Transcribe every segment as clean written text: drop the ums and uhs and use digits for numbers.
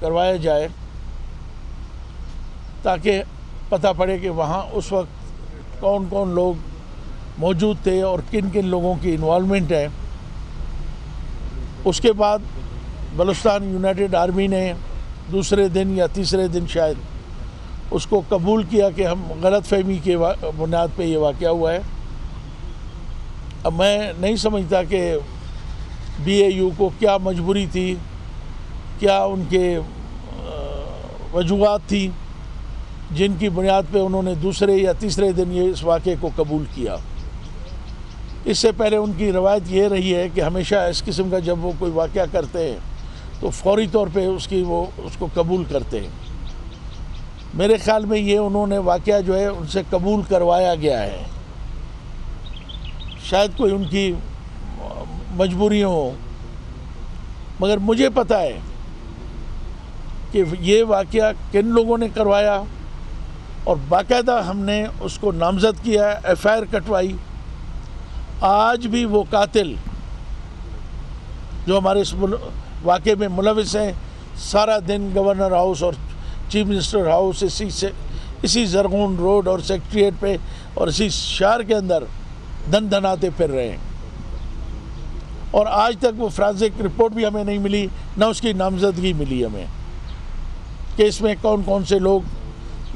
करवाया जाए ताकि पता पड़े कि वहाँ उस वक्त कौन कौन लोग मौजूद थे और किन किन लोगों की इन्वॉल्वमेंट है। उसके बाद बलूचिस्तान यूनाइटेड आर्मी ने दूसरे दिन या तीसरे दिन शायद उसको कबूल किया कि हम गलत फहमी के बुनियाद पे ये वाक़या हुआ है। अब मैं नहीं समझता कि BAU को क्या मजबूरी थी, क्या उनके वजूहात थी जिनकी बुनियाद पे उन्होंने दूसरे या तीसरे दिन ये इस वाक़े को कबूल किया। इससे पहले उनकी रवायत ये रही है कि हमेशा इस किस्म का जब वो कोई वाक़या करते हैं तो फौरी तौर पे उसको कबूल करते हैं। मेरे ख़्याल में ये उन्होंने वाक़या जो है उनसे कबूल करवाया गया है, शायद कोई उनकी मजबूरी हो, मगर मुझे पता है कि ये वाक़या किन लोगों ने करवाया और बाकायदा हमने उसको नामज़द किया, FIR कटवाई। आज भी वो कातिल जो हमारे इस वाक़े में मुलविस हैं सारा दिन गवर्नर हाउस और चीफ मिनिस्टर हाउस इसी जरगून रोड और सेक्रेटरीट पे और इसी शहर के अंदर धन धनाते फिर रहे हैं और आज तक वो फोरेंसिक रिपोर्ट भी हमें नहीं मिली, ना उसकी नामजदगी मिली हमें कि इसमें कौन कौन से लोग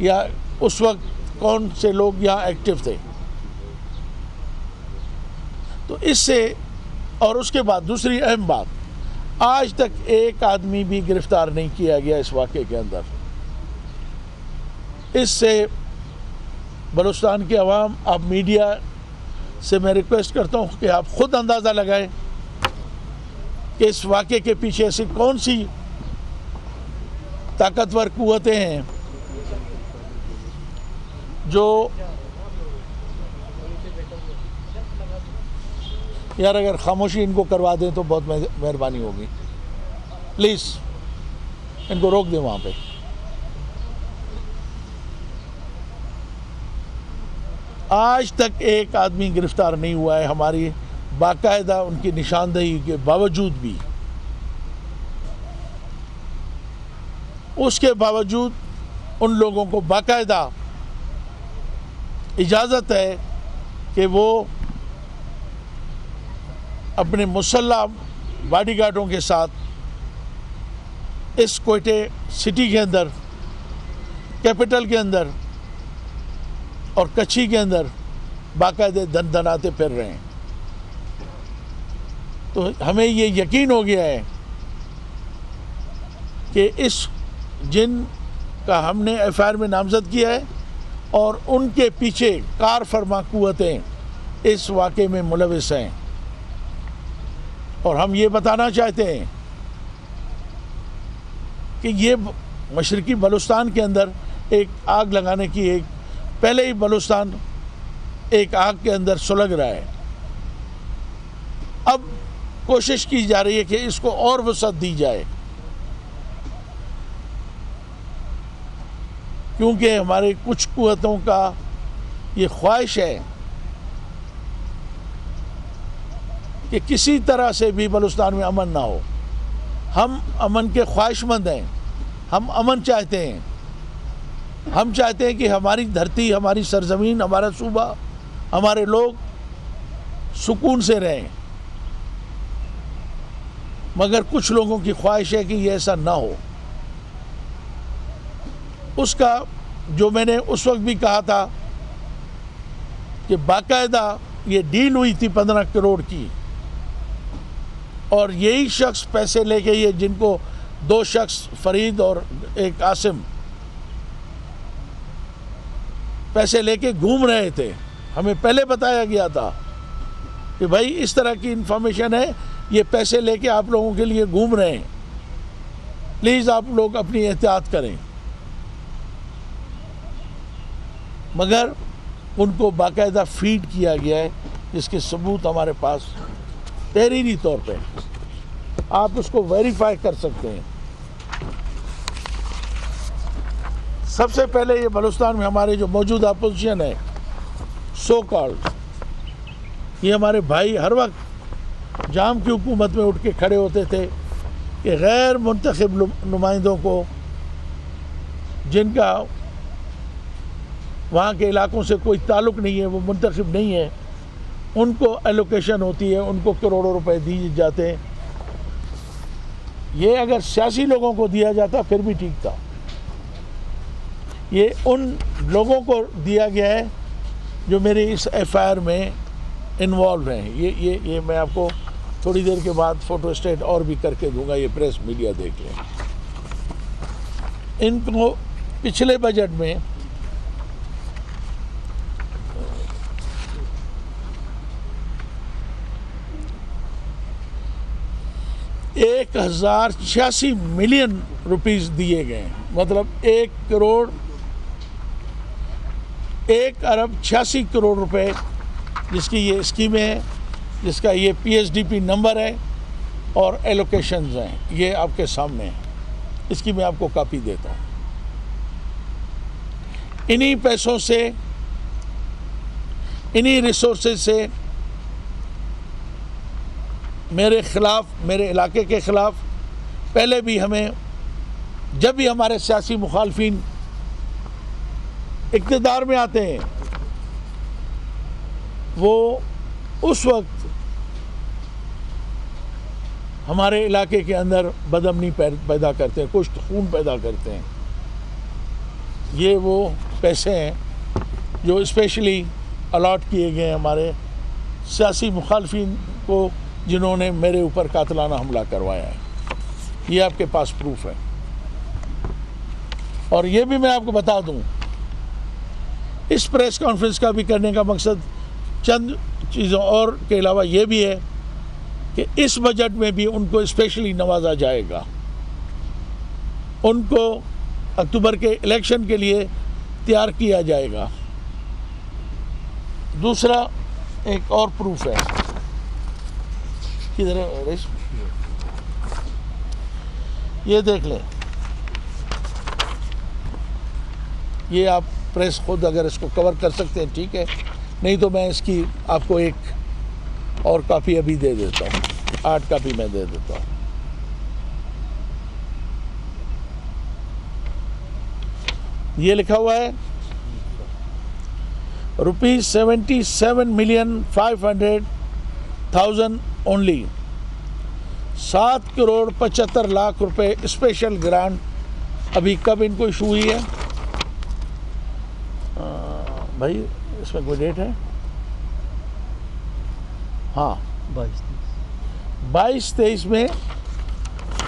या उस वक्त कौन से लोग यहाँ एक्टिव थे। तो इससे और उसके बाद दूसरी अहम बात, आज तक एक आदमी भी गिरफ्तार नहीं किया गया इस वाक़े के अंदर। इससे बलूचिस्तान के अवाम, आप मीडिया से मैं रिक्वेस्ट करता हूँ कि आप ख़ुद अंदाज़ा लगाएं कि इस वाक़े के पीछे ऐसी कौन सी ताकतवर कुव्वतें हैं जो यार अगर खामोशी इनको करवा दें तो बहुत मेहरबानी होगी। प्लीज़ इनको रोक दें वहाँ पे। आज तक एक आदमी गिरफ्तार नहीं हुआ है हमारी बाकायदा उनकी निशानदेही के बावजूद भी। उसके बावजूद उन लोगों को बाकायदा इजाज़त है कि वो अपने मुसल्ला बॉडीगार्डों के साथ इस क्वेटे सिटी के अंदर, कैपिटल के अंदर और कच्छी के अंदर बाकायदे धन धनाते फिर रहे हैं। तो हमें ये यकीन हो गया है कि इस जिन का हमने FIR में नामज़द किया है और उनके पीछे कार फरमा कुव्वतें इस वाक़े में मुलविस हैं। और हम ये बताना चाहते हैं कि ये मशरक़ी बलूचिस्तान के अंदर एक आग लगाने की पहले ही बलूचिस्तान एक आग के अंदर सुलग रहा है। अब कोशिश की जा रही है कि इसको और वसअत दी जाए, क्योंकि हमारे कुछ कुव्वतों का ये ख्वाहिश है कि किसी तरह से भी बलूचिस्तान में अमन ना हो। हम अमन के ख्वाहिशमंद हैं, हम अमन चाहते हैं। हम चाहते हैं कि हमारी धरती, हमारी सरजमीन, हमारा सूबा, हमारे लोग सुकून से रहें, मगर कुछ लोगों की ख्वाहिश है कि ये ऐसा ना हो। उसका जो मैंने उस वक्त भी कहा था कि बाकायदा ये डील हुई थी 15 करोड़ की और यही शख्स पैसे लेके ये जिनको दो शख्स फरीद और एक आसिम पैसे लेके घूम रहे थे। हमें पहले बताया गया था कि भाई इस तरह की इंफॉर्मेशन है, ये पैसे लेके आप लोगों के लिए घूम रहे हैं, प्लीज़ आप लोग अपनी एहतियात करें। मगर उनको बाकायदा फीड किया गया है, जिसके सबूत हमारे पास तहरीरी तौर पे आप उसको वेरीफाई कर सकते हैं। सबसे पहले ये बलूचिस्तान में हमारे जो मौजूदा अपोजिशन है सो कॉल्ड, ये हमारे भाई हर वक्त जाम की हुकूमत में उठ के खड़े होते थे कि गैर मुंतखब नुमाइंदों को, जिनका वहाँ के इलाकों से कोई ताल्लुक़ नहीं है, वो मुंतखब नहीं है, उनको एलोकेशन होती है, उनको करोड़ों रुपए दिए जाते हैं। ये अगर सियासी लोगों को दिया जाता फिर भी ठीक था। ये उन लोगों को दिया गया है जो मेरे इस एफआईआर में इन्वॉल्व हैं। ये मैं आपको थोड़ी देर के बाद फ़ोटो स्टेट और भी करके दूंगा, ये प्रेस मीडिया देख लें। इनको पिछले बजट में $1,086 मिलियन रुपीस दिए गए, मतलब 1,86 करोड़ रुपए, जिसकी ये स्कीमें हैं, जिसका ये PSDP नंबर है और एलोकेशंस हैं, ये आपके सामने है। इसकी मैं आपको कॉपी देता हूँ। इन्हीं पैसों से, इन्हीं रिसोर्सेज से मेरे ख़िलाफ़, मेरे इलाके के ख़िलाफ़ पहले भी हमें, जब भी हमारे सियासी मुखालफिन इक़्तिदार में आते हैं, वो उस वक्त हमारे इलाके के अंदर बदअमनी पैदा करते हैं, कुछ खून पैदा करते हैं। ये वो पैसे हैं जो स्पेशली अलॉट किए गए हैं हमारे सियासी मुखालफिन को, जिन्होंने मेरे ऊपर कातलाना हमला करवाया है। ये आपके पास प्रूफ है। और ये भी मैं आपको बता दूं, इस प्रेस कॉन्फ्रेंस का भी करने का मकसद चंद चीज़ों और के अलावा ये भी है कि इस बजट में भी उनको स्पेशली नवाजा जाएगा। उनको अक्टूबर के इलेक्शन के लिए तैयार किया जाएगा। दूसरा एक और प्रूफ है, किधर है रेश? ये देख लें, ये आप प्रेस खुद अगर इसको कवर कर सकते हैं ठीक है, नहीं तो मैं इसकी आपको एक और कॉपी अभी दे देता हूँ, 8 कॉपी मैं दे देता हूँ। ये लिखा हुआ है ₹77,500,000 ओनली, 7,75,00,000 रुपए स्पेशल ग्रांट। अभी कब इनको इशू हुई है भाई, इसमें कोई डेट है? हाँ 22-23 में,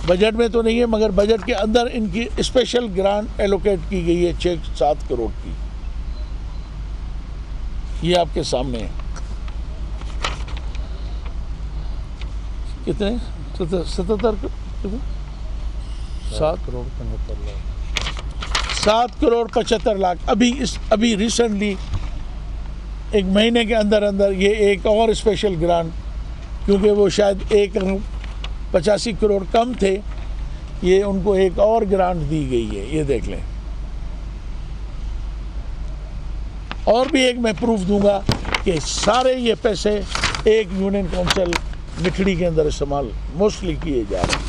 बजट में तो नहीं है मगर बजट के अंदर इनकी स्पेशल ग्रांट एलोकेट की गई है 6-7 करोड़ की। ये आपके सामने है। कितने? 77 7,75,00,000। अभी रिसेंटली एक महीने के अंदर अंदर ये एक और स्पेशल ग्रांट, क्योंकि वो शायद 1,85 करोड़ कम थे, ये उनको एक और ग्रांट दी गई है। ये देख लें। और भी एक मैं प्रूफ दूंगा कि सारे ये पैसे एक यूनियन काउंसिल मिठड़ी के अंदर इस्तेमाल मोस्टली किए जा रहे हैं,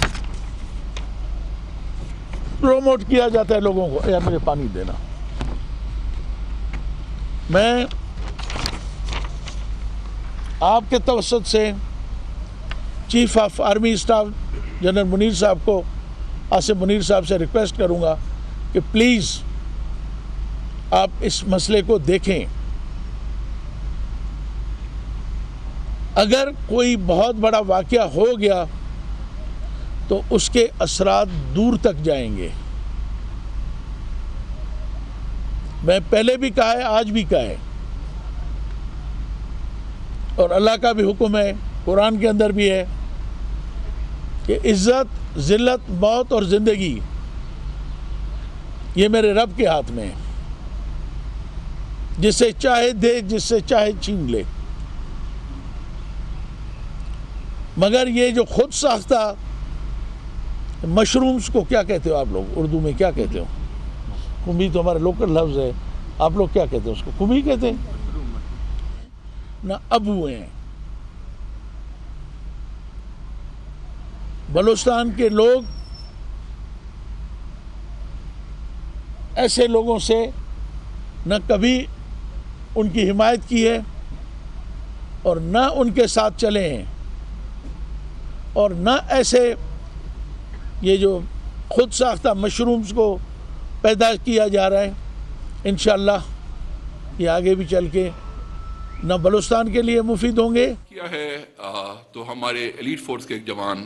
प्रोमोट किया जाता है लोगों को। यार मुझे पानी देना। मैं आपके तवसत से chief of army staff general Munir साहब को, आसिफ मुनीर साहब से रिक्वेस्ट करूंगा कि प्लीज़ आप इस मसले को देखें। अगर कोई बहुत बड़ा वाक़या हो गया तो उसके असरात दूर तक जाएंगे। मैं पहले भी कहा है, आज भी कहा है, और अल्लाह का भी हुक्म है, कुरान के अंदर भी है कि इज़्ज़त, ज़िल्लत, मौत और ज़िंदगी ये मेरे रब के हाथ में है। जिसे चाहे दे, जिससे चाहे छीन ले। मगर ये जो खुद साख्ता मशरूम्स को क्या कहते हो आप लोग उर्दू में, क्या कहते हो? कुमी तो हमारा लोकल लफ्ज़ है, आप लोग क्या कहते हो उसको? कुमी कहते हैं ना? अबू हैं बलूचिस्तान के लोग ऐसे लोगों से न कभी उनकी हिमायत की है और न उनके साथ चले हैं और न ऐसे ये जो खुद साख्ता मशरूम्स को पैदा किया जा रहा है। इंशाअल्लाह ये आगे भी चल के न बलूचिस्तान के लिए मुफीद होंगे। किया है तो हमारे एलीट फोर्स के एक जवान